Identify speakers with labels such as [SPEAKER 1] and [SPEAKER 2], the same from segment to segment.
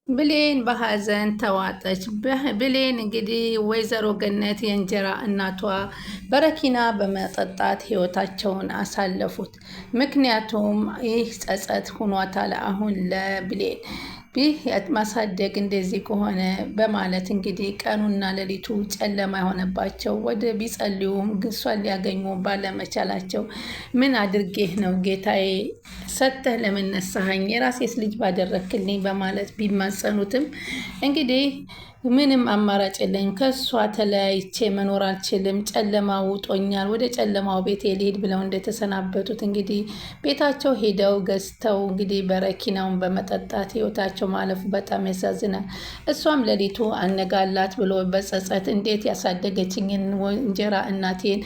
[SPEAKER 1] ብሌን በሀዘን ተዋጠች። ብሌን እንግዲህ ወይዘሮ ገነት የእንጀራ እናቷ በረኪና በመጠጣት ህይወታቸውን አሳለፉት። ምክንያቱም ይህ ጸጸት ሁኗታል አሁን ለብሌን ይህ ማሳደግ እንደዚህ ከሆነ በማለት እንግዲህ ቀኑና ሌሊቱ ጨለማ የሆነባቸው ወደ ቢጸልዩም እሷን ሊያገኙ ባለመቻላቸው ምን አድርጌህ ነው ጌታዬ ሰተህ ለምን ነሳኸኝ የራሴስ ልጅ ባደረክልኝ በማለት ቢማጸኑትም እንግዲህ ምንም አማራጭ የለኝም፣ ከሷ ተለያይቼ መኖር አልችልም፣ ጨለማ ውጦኛል፣ ወደ ጨለማው ቤት ልሄድ ብለው እንደተሰናበቱት እንግዲህ ቤታቸው ሄደው ገዝተው እንግዲህ በረኪናውን በመጠጣት ህይወታቸው ማለፉ በጣም ያሳዝናል። እሷም ሌሊቱ አነጋላት ብሎ በጸጸት እንዴት ያሳደገችኝን እንጀራ እናቴን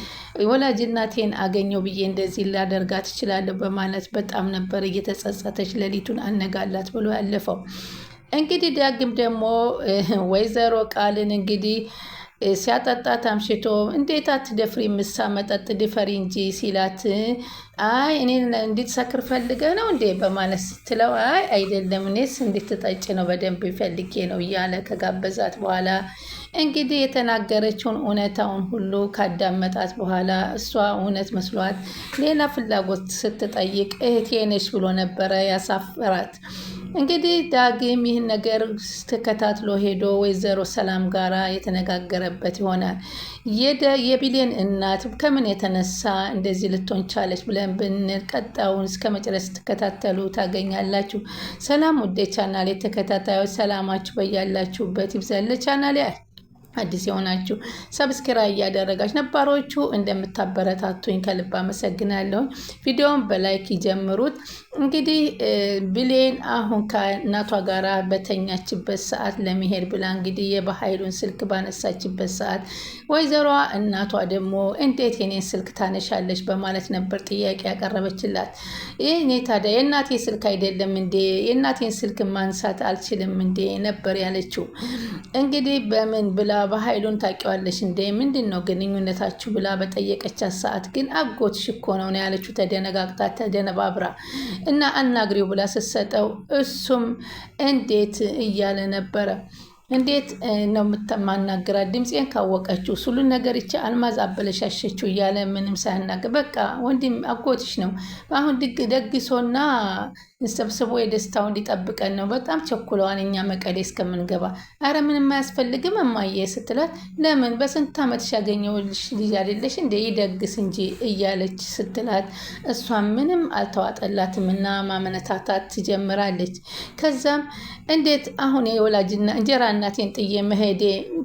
[SPEAKER 1] ወላጅ እናቴን አገኘው ብዬ እንደዚህ ላደርጋት እችላለሁ በማለት በጣም ነበር እየተጸጸተች ሌሊቱን አነጋላት ብሎ ያለፈው። እንግዲህ ዳግም ደግሞ ወይዘሮ ቃልን እንግዲህ ሲያጠጣት አምሽቶ እንዴት አትደፍሪ ምሳ መጠጥ ድፈሪ እንጂ ሲላት አይ እኔ እንድትሰክር ፈልገ ነው እንዴ በማለት ስትለው አይ አይደለም እኔስ እንድትጠጭ ነው በደንብ ፈልጌ ነው እያለ ከጋበዛት በኋላ እንግዲህ የተናገረችውን እውነታውን ሁሉ ካዳመጣት በኋላ እሷ እውነት መስሏት ሌላ ፍላጎት ስትጠይቅ እህቴ ነሽ ብሎ ነበረ ያሳፈራት። እንግዲህ ዳግም ይህን ነገር ተከታትሎ ሄዶ ወይዘሮ ሰላም ጋራ የተነጋገረበት ይሆናል። የቢሌን እናት ከምን የተነሳ እንደዚህ ልትሆን ቻለች ብለን ብንል ቀጣዩን እስከ መጨረስ ትከታተሉ ታገኛላችሁ። ሰላም ውዴ ቻናሌ ተከታታዮች ሰላማችሁ በያላችሁበት ይብዛል። ቻናሌ አዲስ የሆናችሁ ሰብስክራይብ እያደረጋችሁ ነባሮቹ እንደምታበረታቱኝ ከልብ አመሰግናለሁ። ቪዲዮውን በላይክ ይጀምሩት። እንግዲህ ብሌን አሁን ከእናቷ ጋራ በተኛችበት ሰዓት ለመሄድ ብላ እንግዲህ የበኃይሉን ስልክ ባነሳችበት ሰዓት ወይዘሮ እናቷ ደግሞ እንዴት የኔን ስልክ ታነሻለች በማለት ነበር ጥያቄ ያቀረበችላት። ይሄ ታዲያ የእናቴ ስልክ አይደለም እንዴ? የእናቴን ስልክ ማንሳት አልችልም እንዴ ነበር ያለችው። እንግዲህ በምን ብላ በኃይሉን ታውቂዋለሽ እንዴ ምንድን ነው ግንኙነታችሁ ብላ በጠየቀቻት ሰዓት ግን አጎትሽ እኮ ነው ያለችው። ተደነጋግጣ ተደነባብራ እና አናግሪው ብላ ስትሰጠው እሱም እንዴት እያለ ነበረ። እንዴት ነው የምትማናገራት ድምፄን ካወቀችው ሁሉን ነገር ይቺ አልማዝ አበለሻሸችው እያለ ምንም ሳያናገር በቃ ወንድም አጎትሽ ነው አሁን ደግሶና ሰብስቦ የደስታው እንዲጠብቀን ነው። በጣም ቸኩለዋን እኛ መቀሌ እስከምንገባ። አረ ምንም አያስፈልግም እማዬ ስትላት ለምን በስንት ዓመትሽ ያገኘሁልሽ ልጅ አይደለሽ እንደ ይደግስ እንጂ እያለች ስትላት እሷ ምንም አልተዋጠላትም እና ማመነታታት ትጀምራለች። ከዛም እንዴት አሁን የወላጅና እንጀራ እናቴን ጥዬ መሄዴ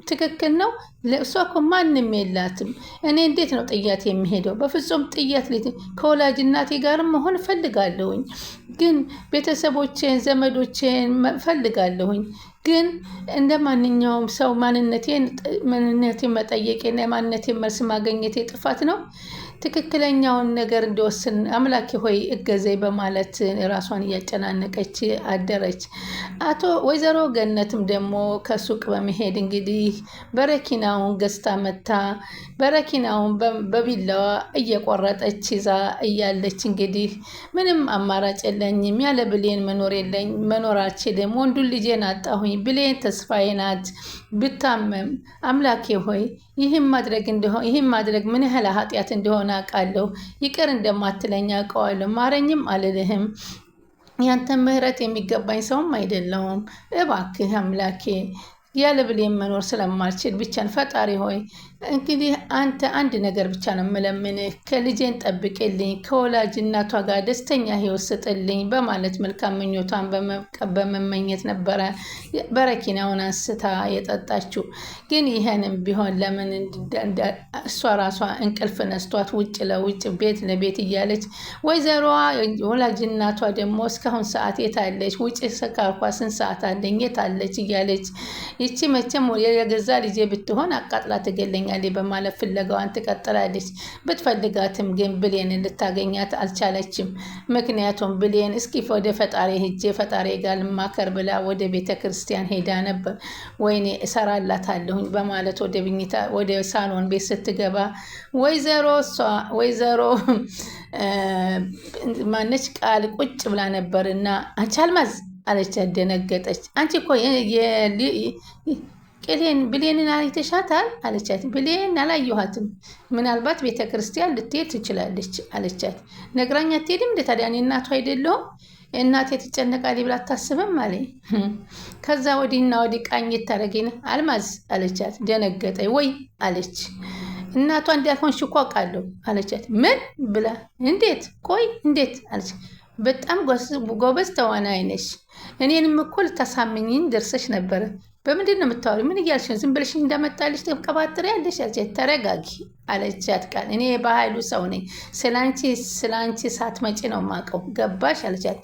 [SPEAKER 1] ትክክል ነው? እሷ እኮ ማንም የላትም። እኔ እንዴት ነው ጥያት የሚሄደው? በፍጹም ጥያት ከወላጅ እናቴ ጋርም መሆን እፈልጋለሁኝ፣ ግን ቤተሰቦቼን ዘመዶቼን እፈልጋለሁኝ። ግን እንደ ማንኛውም ሰው ማንነቴን መጠየቄና የማንነቴን መልስ ማግኘቴ ጥፋት ነው? ትክክለኛውን ነገር እንዲወስን አምላኬ ሆይ እገዘኝ በማለት ራሷን እያጨናነቀች አደረች። ወይዘሮ ገነትም ደግሞ ከሱቅ በመሄድ እንግዲህ በረኪናውን ገዝታ መታ በረኪናውን በቢላዋ እየቆረጠች ይዛ እያለች እንግዲህ ምንም አማራጭ የለኝም፣ ያለ ብሌን መኖር አልችልም፣ ወንዱን ልጄን አጣሁኝ፣ ብሌን ተስፋዬ ናት፣ ብታመም አምላኬ ሆይ ይህም ማድረግ ምን ያህል ኃጢአት እንደሆነ አውቃለሁ፣ ይቅር እንደማትለኝ አውቀዋለሁ፣ ማረኝም አልልህም፣ ያንተ ምህረት የሚገባኝ ሰውም አይደለሁም፣ እባክህ አምላኬ ያለ ብሌን መኖር ስለማልችል ብቻን ፈጣሪ ሆይ እንግዲህ አንተ አንድ ነገር ብቻ ነው የምለምንህ፣ ከልጄን ጠብቅልኝ፣ ከወላጅ እናቷ ጋር ደስተኛ ህይወት ስጥልኝ በማለት መልካም ምኞቷን በመመኘት ነበረ በረኪናውን አንስታ የጠጣችው። ግን ይህንም ቢሆን ለምን እሷ ራሷ እንቅልፍ ነስቷት ውጭ ለውጭ ቤት ለቤት እያለች ወይዘሮዋ ወላጅ እናቷ ደግሞ እስካሁን ሰዓት የታለች? ውጭ ሰካርኳ ስንት ሰዓት አለኝ የታለች እያለች ይቺ መቼም የገዛ ልጄ ብትሆን አቃጥላ ትገለኛለች በማለት ፍለጋዋን ትቀጥላለች። ብትፈልጋትም ግን ብሌንን ልታገኛት አልቻለችም። ምክንያቱም ብሌን እስኪ ወደ ፈጣሪ ሄጄ ፈጣሪ ጋር ልማከር ብላ ወደ ቤተ ክርስቲያን ሄዳ ነበር። ወይኔ እሰራላታለሁኝ በማለት ወደ ሳሎን ቤት ስትገባ ወይዘሮ ማነች ቃል ቁጭ ብላ ነበር እና አንቺ አልማዝ አለቻት። ደነገጠች። አንቺ እኮ ብሌንን አይተሻታል አለቻት። ብሌን አላየኋትም፣ ምናልባት ቤተ ክርስቲያን ልትሄድ ትችላለች አለቻት። ነግራኝ አትሄድም እንደ ታዲያ እኔ እናቷ አይደለሁም? እናቴ ትጨነቃለች ብላ አታስብም አለኝ። ከዛ ወዲህና ወዲህ ቃኝት ታደርጊን አልማዝ አለቻት። ደነገጠኝ። ወይ አለች። እናቷ እንዳልሆንሽ እኮ አውቃለሁ አለቻት። ምን ብላ? እንዴት? ቆይ እንዴት አለች። በጣም ጎበዝ ተዋናይ ነሽ። እኔንም እኮ ልታሳምኝኝ ደርሰሽ ነበረ። በምንድን ነው የምታወሪው? ምን እያልሽ ነው? ዝም ብለሽ እንዳመጣልሽ ተቀባጥሪ ያለሽ አለቻት። ተረጋጊ አለቻት። ቃል እኔ በኃይሉ ሰው ነኝ። ስላንቺ ሳትመጪ ነው የማውቀው። ገባሽ አለቻት።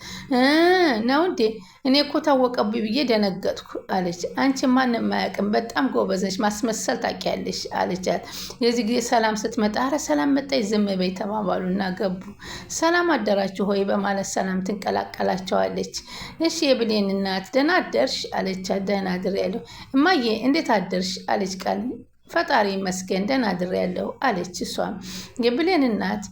[SPEAKER 1] ነው እንዴ? እኔ እኮ ታወቀብኝ ብዬ ደነገጥኩ አለች። አንቺ ማንም አያውቅም፣ በጣም ጎበዝ ነሽ፣ ማስመሰል ታውቂያለሽ አለቻት። የዚህ ጊዜ ሰላም ስትመጣ ኧረ ሰላም መጣች፣ ዝም በይ ተባባሉና ገቡ። ሰላም አደራችሁ ሆይ በማለት ሰላም ትንቀላቀላቸዋለች። እሺ የብሌን እናት ደህና አደርሽ አለቻት። ደህና አድሬያለሁ እማዬ፣ እንዴት አደርሽ አለች ቃል። ፈጣሪ ይመስገን ደህና አድሬያለሁ አለች። እሷም የብሌን እናት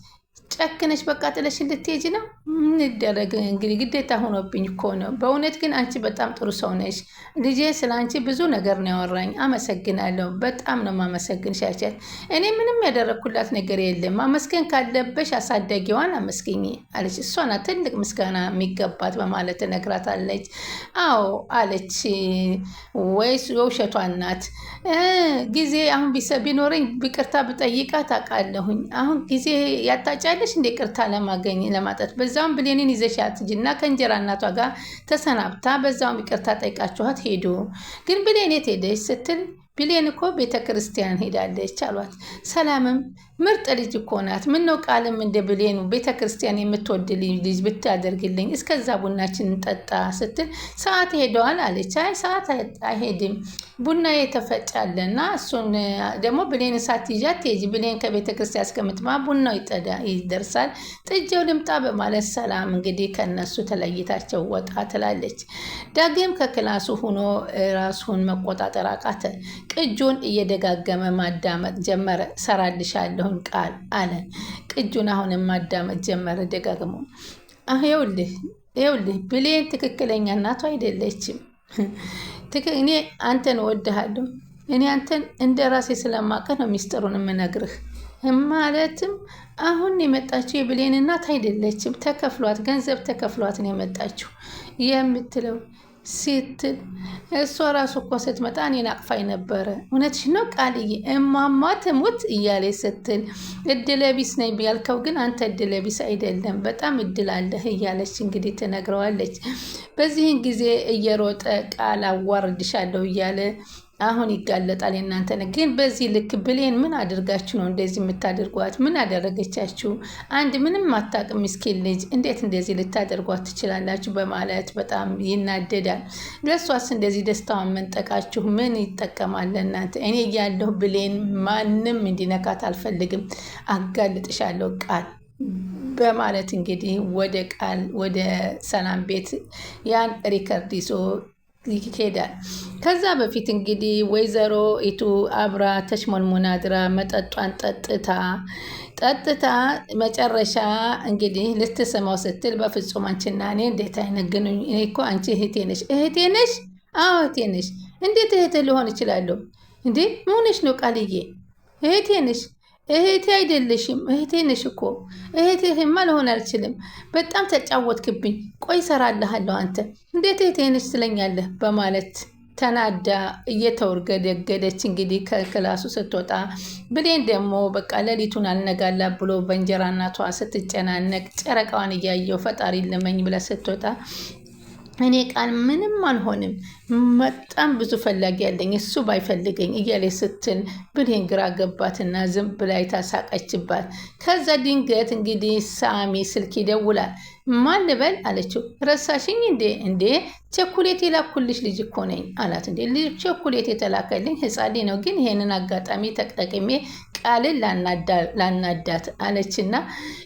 [SPEAKER 1] ጨክነሽ በቃ ጥለሽ ልትሄጂ ነው? ምን ይደረግ እንግዲህ ግዴታ ሆኖብኝ እኮ ነው። በእውነት ግን አንቺ በጣም ጥሩ ሰው ነሽ። ልጄ ስለ አንቺ ብዙ ነገር ነው ያወራኝ። አመሰግናለሁ። በጣም ነው ማመሰግንሽ አለቻት። እኔ ምንም ያደረግኩላት ነገር የለም። ማመስገን ካለበሽ አሳዳጊዋን አመስግኝ አለች። እሷ ናት ትልቅ ምስጋና የሚገባት በማለት ትነግራታለች። አዎ አለች። ወይስ የውሸቷን ናት? ጊዜ አሁን ቢኖረኝ ይቅርታ ብጠይቃት አውቃለሁኝ። አሁን ጊዜ ያታጫለሽ እንደ ይቅርታ ለማጠት በዛውም ብሌንን ይዘሻት ሂጂና ከእንጀራ እናቷ ጋር ተሰናብታ በዛውም ይቅርታ ጠይቃችኋት ሄዱ። ግን ብሌን የት ሄደች ስትል ብሌን እኮ ቤተ ክርስቲያን ሄዳለች አሏት። ሰላምም ምርጥ ልጅ እኮ ናት። ምነው ቃልም እንደ ብሌኑ ቤተ ክርስቲያን የምትወድ ልጅ ብታደርግልኝ፣ እስከዛ ቡናችን እንጠጣ ስትል ሰዓት ሄደዋል አለች። አይ ሰዓት አይሄድም፣ ቡና የተፈጫለና እሱን ደግሞ ብሌን ሳትይዣት ትሄጂ፣ ብሌን ከቤተ ክርስቲያን እስከምትማ ቡናው ይደርሳል፣ ጥጄው ልምጣ በማለት ሰላም እንግዲህ ከነሱ ተለይታቸው ወጣ ትላለች። ዳግም ከክላሱ ሆኖ ራሱን መቆጣጠር አቃተ። ቅጁን እየደጋገመ ማዳመጥ ጀመረ። ሰራልሻለሁን ቃል አለ። ቅጁን አሁንም ማዳመጥ ጀመረ ደጋግሞ። ይኸውልህ ብሌን ትክክለኛ እናቱ አይደለችም። እኔ አንተን እወድሃለሁ። እኔ አንተን እንደ ራሴ ስለማቀ ነው ሚስጥሩን የምነግርህ። ማለትም አሁን የመጣችው የብሌን እናት አይደለችም። ተከፍሏት፣ ገንዘብ ተከፍሏት ነው የመጣችው የምትለው ስትል እሷ ራሱ እኮ ስትመጣ እኔን አቅፋኝ ነበረ። እውነትሽ ነው ቃልዬ፣ እማማ ትሙት እያለ ስትል እድለቢስ ነኝ ያልከው ግን አንተ እድለቢስ አይደለም፣ በጣም እድል አለህ እያለች እንግዲህ ትነግረዋለች። በዚህን ጊዜ እየሮጠ ቃል አዋርድሻለሁ እያለ አሁን ይጋለጣል። የእናንተ ግን በዚህ ልክ ብሌን ምን አድርጋችሁ ነው እንደዚህ የምታደርጓት? ምን አደረገቻችሁ? አንድ ምንም አታውቅም ምስኪን ልጅ እንዴት እንደዚህ ልታደርጓት ትችላላችሁ? በማለት በጣም ይናደዳል። ለእሷስ እንደዚህ ደስታዋን መንጠቃችሁ ምን ይጠቀማል? እናንተ እኔ እያለሁ ብሌን ማንም እንዲነካት አልፈልግም፣ አጋልጥሻለሁ ቃል በማለት እንግዲህ ወደ ሰላም ቤት ያን ሪከርድ ይዞ ይሄዳል። ከዛ በፊት እንግዲህ ወይዘሮ ኢቱ አብራ ተሽሞንሙና አድራ መጠጧን ጠጥታ መጨረሻ እንግዲህ ልትስመው ስትል በፍጹም አንቺና እኔ እንዴት አይነግኑኝ? እኔ እኮ አንቺ እህቴ ነሽ። እህቴ ነሽ? አዎ እህቴ ነሽ። እንዴት እህቴ ሊሆን ይችላለሁ እንዴ? መሆንሽ ነው ቃልዬ? እህቴ ነሽ? እህቴ አይደለሽም፣ እህቴ ነሽ እኮ። እህቴማ ልሆን አልችልም። በጣም ተጫወትክብኝ። ቆይ እሰራልሃለሁ። አንተ እንዴት እህቴ ነሽ ትለኛለህ? በማለት ተናዳ እየተወርገደገደች እንግዲህ ከክላሱ ስትወጣ፣ ብሌን ደግሞ በቃ ሌሊቱን አልነጋላ ብሎ በእንጀራ እናቷ ስትጨናነቅ ጨረቃዋን እያየው ፈጣሪ ልመኝ ብላ ስትወጣ እኔ ቃል ምንም አልሆንም፣ በጣም ብዙ ፈላጊ ያለኝ እሱ ባይፈልገኝ እያለች ስትል ብሌን ግራ ገባትና ዝም ብላ ታሳቀችባት። ከዛ ድንገት እንግዲህ ሳሚ ስልክ ይደውላል። ማን ልበል አለችው። ረሳሽኝ እንዴ ቸኩሌት የላኩልሽ ልጅ እኮ ነኝ አላት። እንዴ ቸኩሌት የተላከልኝ ህፃሌ ነው፣ ግን ይሄንን አጋጣሚ ተጠቅሜ ቃልን ላናዳት አለችና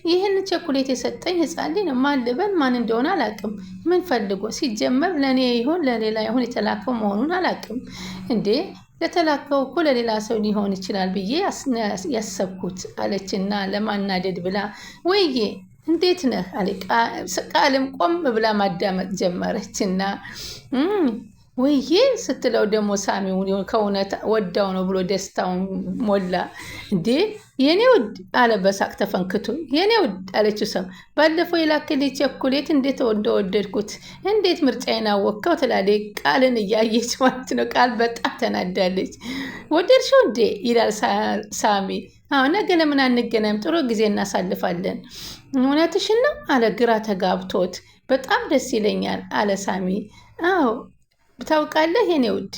[SPEAKER 1] ይህን ቸኩሌት የሰጠኝ ህፃሌ ነው። ማን ልበል? ማን እንደሆነ አላቅም። ምን ፈልጎ? ሲጀመር ለእኔ ይሁን ለሌላ ይሁን የተላከው መሆኑን አላቅም። እንዴ ለተላከው እኮ ለሌላ ሰው ሊሆን ይችላል ብዬ ያሰብኩት አለችና ለማናደድ ብላ ወይዬ እንዴት ነህ አለ። ቃልም ቆም ብላ ማዳመጥ ጀመረች እና ውዬ ስትለው ደግሞ ሳሚው ከእውነት ወዳው ነው ብሎ ደስታውን ሞላ። እንዴ የኔ ውድ አለ በሳቅ ተፈንክቶ። የኔ ውድ አለችው ሰም ባለፈው የላክልኝ ቸኮሌት እንዴት እንደወደድኩት እንዴት ምርጫዬን አወቅከው ትላለች ቃልን እያየች ማለት ነው። ቃል በጣም ተናዳለች። ወደድሽው እንዴ ይላል ሳሚ። አዎ ነገ ለምን አንገናኝም? ጥሩ ጊዜ እናሳልፋለን። እውነትሽን ነው አለ ግራ ተጋብቶት። በጣም ደስ ይለኛል አለ ሳሚ። አዎ ታውቃለህ የኔ ውድ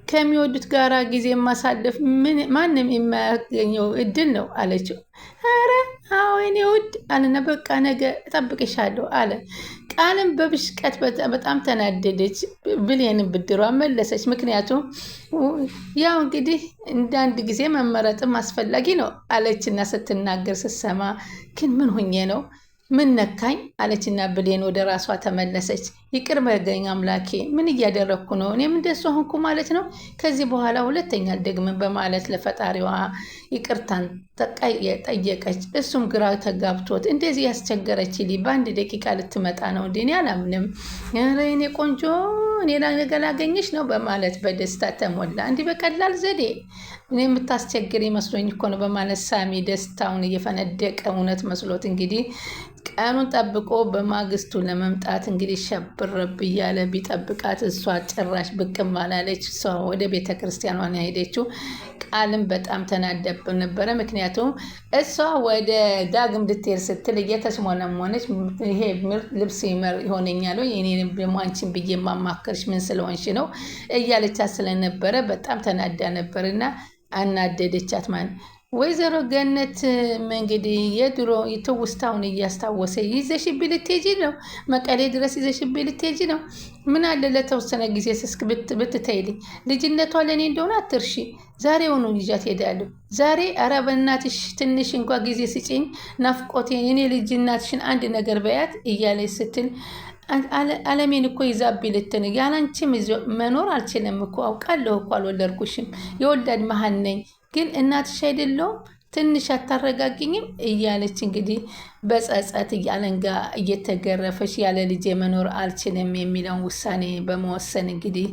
[SPEAKER 1] ከሚወዱት ጋራ ጊዜ ማሳለፍ ማንም የማያገኘው እድል ነው አለችው። ኧረ አዎ የኔ ውድ አለና በቃ ነገ እጠብቅሻለሁ አለ። ቃልም በብሽቀት በጣም ተናደደች። ብሌንም ብድሯን መለሰች። ምክንያቱም ያው እንግዲህ እንደ አንድ ጊዜ መመረጥም አስፈላጊ ነው አለችና ስትናገር ስትሰማ ግን ምን ሆኜ ነው ምን ነካኝ አለችና ብሌን ወደ ራሷ ተመለሰች። ይቅር በገኝ አምላኬ ምን እያደረግኩ ነው? እኔም እንደሱ ሆንኩ ማለት ነው። ከዚህ በኋላ ሁለተኛ አልደግምም በማለት ለፈጣሪዋ ይቅርታን ጠየቀች። እሱም ግራ ተጋብቶት እንደዚህ ያስቸገረች በአንድ ደቂቃ ልትመጣ ነው እንዴ? እኔ አላምንም። ኧረ የኔ ቆንጆ እኔ ነገር ላገኘሽ ነው በማለት በደስታ ተሞላ። እንዲህ በቀላል ዘዴ እኔ የምታስቸግር መስሎኝ እኮ ነው በማለት ሳሚ ደስታውን እየፈነደቀ እውነት መስሎት እንግዲህ ቀኑን ጠብቆ በማግስቱ ለመምጣት እንግዲህ ሸብረብ እያለ ቢጠብቃት እሷ ጭራሽ ብቅም አላለች። እሷ ወደ ቤተ ክርስቲያኗን ሄደችው። ቃልም በጣም ተናደብ ነበረ። ምክንያቱም እሷ ወደ ዳግም ልትሄድ ስትል እየተስሞነሞነች ይሄ ልብስ ይሆነኛል ወይ እኔ ደግሞ አንቺን ብዬ ማማከርሽ ምን ስለሆንሽ ነው እያለቻት ስለነበረ በጣም ተናዳ ነበርና አናደደቻት ማለት ወይዘሮ ገነት እንግዲህ የድሮ ትውስታውን እያስታወሰ ይዘሽብኝ ልትሄጂ ነው? መቀሌ ድረስ ይዘሽብኝ ልትሄጂ ነው? ምን አለ ለተወሰነ ጊዜ ስስክ ብትተይልኝ፣ ልጅነቷ ለእኔ እንደሆነ አትርሺ። ዛሬውኑ ይዣት ሄዳለሁ። ዛሬ ኧረ በእናትሽ ትንሽ እንኳ ጊዜ ስጪኝ፣ ናፍቆቴ የኔ ልጅ እናትሽን አንድ ነገር በያት እያለች ስትል አለሜን እኮ ይዛብኝ ልትን ያላንቺም መኖር አልችልም እኮ አውቃለሁ እኮ አልወለድኩሽም፣ የወላድ መሀን ነኝ ግን እናትሽ አይደለሁም ትንሽ አታረጋግኝም እያለች እንግዲህ በጸጸት እያለንጋ እየተገረፈች ያለ ልጄ መኖር አልችልም የሚለውን ውሳኔ በመወሰን እንግዲህ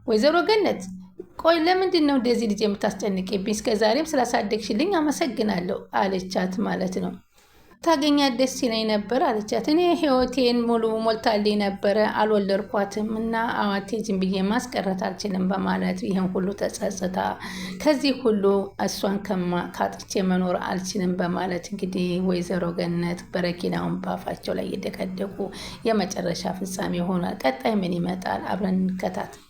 [SPEAKER 1] ወይዘሮ ገነት ቆይ ለምንድን ነው እንደዚህ ልጄ የምታስጨንቅብኝ? እስከዛሬም ስላሳደግሽልኝ አመሰግናለሁ አለቻት ማለት ነው። ታገኛት ደስ ይለኝ ነበር አለቻት። እኔ ህይወቴን ሙሉ ሞልታልኝ ነበረ አልወለድኳትም እና አዋቴጅን ብዬ ማስቀረት አልችልም በማለት ይህን ሁሉ ተጸጽታ ከዚህ ሁሉ እሷን ካጥቼ መኖር አልችልም በማለት እንግዲህ ወይዘሮ ገነት በረኪናውን ባፋቸው ላይ እየደቀደቁ የመጨረሻ ፍጻሜ ሆኗል። ቀጣይ ምን ይመጣል? አብረን እንከታተል።